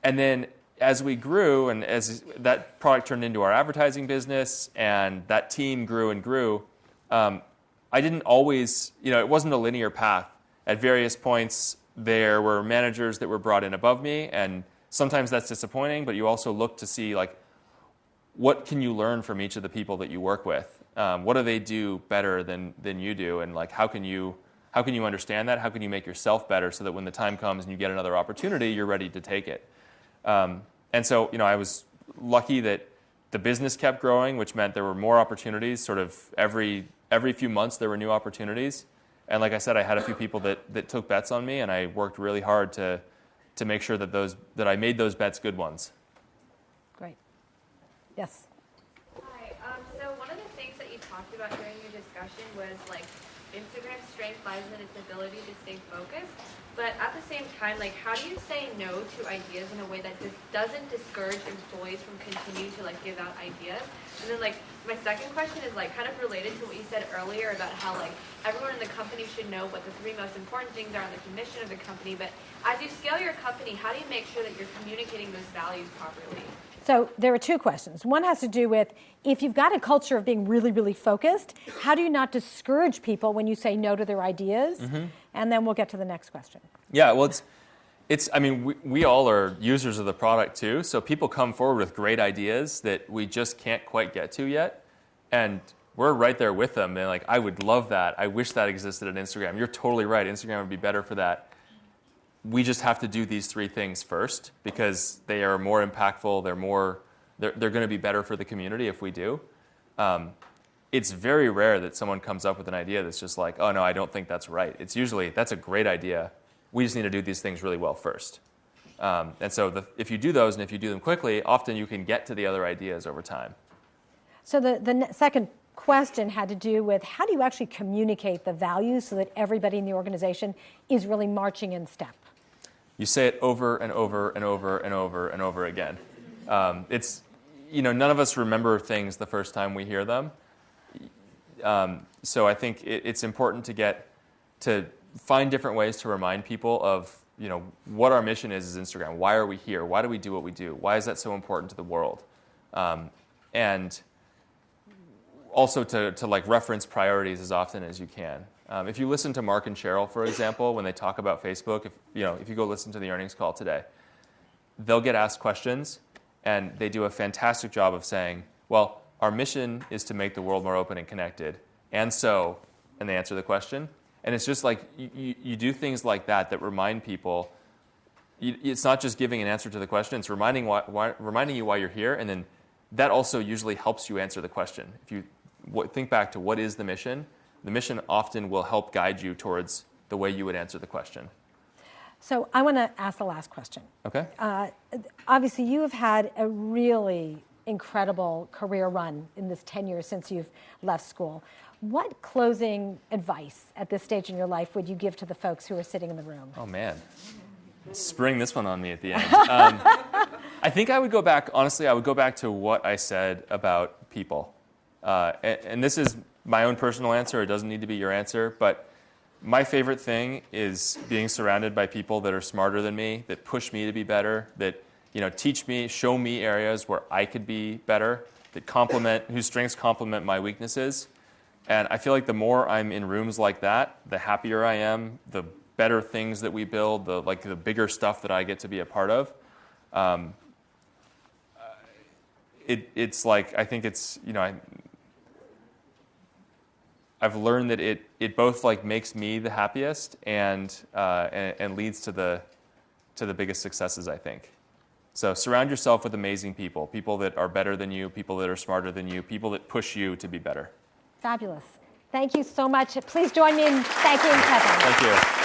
And then as we grew, and as that product turned into our advertising business, and that team grew and grew, I didn't always, it wasn't a linear path. At various points, there were managers that were brought in above me, and sometimes that's disappointing, but you also look to see, like, what can you learn from each of the people that you work with? What do they do better than you do? And, like, how can you understand that? How can you make yourself better so that when the time comes and you get another opportunity, you're ready to take it? And so, I was lucky that the business kept growing, which meant there were more opportunities. Sort of every few months, there were new opportunities. And like I said, I had a few people that took bets on me, and I worked really hard to make sure that I made those bets good ones. Great. Yes. Hi. So one of the things that you talked about during your discussion was like Instagram's strength lies in its ability to stay focused. But at the same time, like, how do you say no to ideas in a way that doesn't discourage employees from continuing to, like, give out ideas? And then, like, my second question is, like, kind of related to what you said earlier about how, like, everyone in the company should know what the 3 most important things are on the mission of the company. But as you scale your company, how do you make sure that you're communicating those values properly? So there are 2 questions. One has to do with, if you've got a culture of being really, really focused, how do you not discourage people when you say no to their ideas? Mm-hmm. And then we'll get to the next question. Yeah, well, it's. I mean, we all are users of the product too. So people come forward with great ideas that we just can't quite get to yet, and we're right there with them. They're like, I would love that. I wish that existed at Instagram. You're totally right. Instagram would be better for that. We just have to do these 3 things first because they are more impactful. They're going to be better for the community if we do. It's very rare that someone comes up with an idea that's just like, oh no, I don't think that's right. It's usually, that's a great idea. We just need to do these things really well first. And so if you do those and if you do them quickly, often you can get to the other ideas over time. So the second question had to do with, how do you actually communicate the values so that everybody in the organization is really marching in step? You say it over and over and over and over and over again. It's, none of us remember things the first time we hear them. So I think it's important to find different ways to remind people of, what our mission is as Instagram. Why are we here? Why do we do what we do? Why is that so important to the world? And also to like reference priorities as often as you can. If you listen to Mark and Cheryl, for example, when they talk about Facebook, if you go listen to the earnings call today, they'll get asked questions, and they do a fantastic job of saying, well, our mission is to make the world more open and connected, and they answer the question. And it's just like you do things like that remind people. It's not just giving an answer to the question; it's reminding you why you're here, and then that also usually helps you answer the question. If you think back to what is the mission often will help guide you towards the way you would answer the question. So I want to ask the last question. Okay. Obviously, you have had a really incredible career run in this 10 years since you've left school. What closing advice at this stage in your life would you give to the folks who are sitting in the room? Oh, man. Spring this one on me at the end. I think I would go back to what I said about people. And this is my own personal answer. It doesn't need to be your answer. But my favorite thing is being surrounded by people that are smarter than me, that push me to be better, that teach me, show me areas where I could be better, whose strengths complement my weaknesses. And I feel like the more I'm in rooms like that, the happier I am, the better things that we build, the bigger stuff that I get to be a part of. It's like, I think it's, I've learned that it both like makes me the happiest and leads to the biggest successes, I think. So surround yourself with amazing people that are better than you, people that are smarter than you, people that push you to be better. Fabulous. Thank you so much. Please join me in thanking Kevin. Thank you.